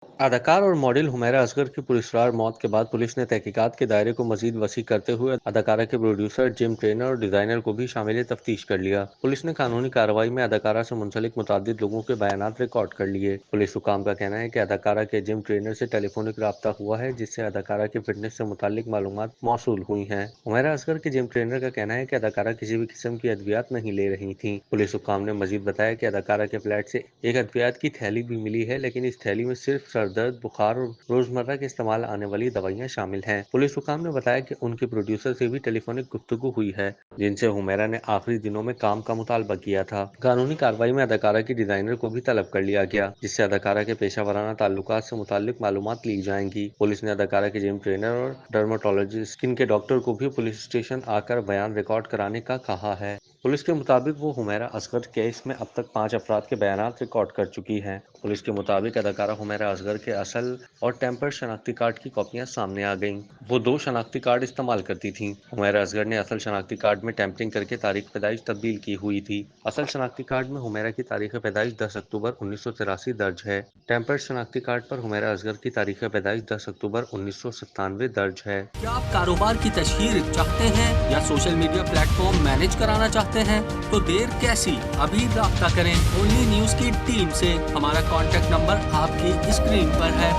اداکار اور ماڈل حمیرہ اصغر کی پراسرار موت کے بعد پولیس نے تحقیقات کے دائرے کو مزید وسیع کرتے ہوئے اداکارہ کے پروڈیوسر، جم ٹرینر اور ڈیزائنر کو بھی شامل تفتیش کر لیا۔ پولیس نے قانونی کارروائی میں اداکارہ سے منسلک متعدد لوگوں کے بیانات ریکارڈ کر لیے۔ پولیس حکام کا کہنا ہے کہ اداکارہ کے جم ٹرینر سے ٹیلی فونک رابطہ ہوا ہے، جس سے اداکارہ کی فٹنس سے متعلق معلومات موصول ہوئی ہیں۔ حمیرہ اصغر کے جم ٹرینر کا کہنا ہے کہ اداکارہ کسی بھی قسم کی ادویات نہیں لے رہی تھیں۔ پولیس حکام نے مزید بتایا کہ اداکارہ کے فلیٹ سے ایک ادویات کی تھیلی بھی ملی ہے، لیکن اس تھیلی میں صرف سر درد، بخار اور روزمرہ کے استعمال آنے والی دوائیاں شامل ہیں۔ پولیس حکام نے بتایا کہ ان کے پروڈیوسر سے بھی ٹیلی فونک گفتگو ہوئی ہے، جن سے حمیرہ نے آخری دنوں میں کام کا مطالبہ کیا تھا۔ قانونی کارروائی میں اداکارہ کی ڈیزائنر کو بھی طلب کر لیا گیا، جس سے اداکارہ کے پیشہ ورانہ تعلقات سے متعلق معلومات لی جائیں گی۔ پولیس نے اداکارہ کے جم ٹرینر اور ڈرماٹولوجسٹ، اسکن کے ڈاکٹر کو بھی پولیس اسٹیشن آ کر بیان ریکارڈ کرانے کا کہا ہے۔ پولیس کے مطابق وہ حمیرہ اصغر کیس میں اب تک 5 افراد کے بیانات ریکارڈ کر چکی ہیں۔ پولیس کے مطابق اداکارہ حمیرہ اصغر کے اصل اور ٹیمپرڈ شناختی کارڈ کی کاپیاں سامنے آ گئیں۔ وہ 2 شناختی کارڈ استعمال کرتی تھیں۔ حمیرہ اصغر نے اصل شناختی کارڈ میں ٹیمپرنگ کر کے تاریخ پیدائش تبدیل کی ہوئی تھی۔ اصل شناختی کارڈ میں حمیرہ کی تاریخ پیدائش 10 اکتوبر 1983 درج ہے۔ ٹیمپرڈ شناختی کارڈ پر حمیرہ اصغر کی تاریخ پیدائش 10 اکتوبر 1997 درج ہے۔ کیا آپ کاروبار کی تشہیر چاہتے ہیں یا social media plate form manage کرانا چاہتے ہیں؟ تو دیر کیسی، ابھی رابطہ کریں اونلی نیوز کی ٹیم سے۔ ہمارا کانٹیکٹ نمبر آپ کی اسکرین پر ہے۔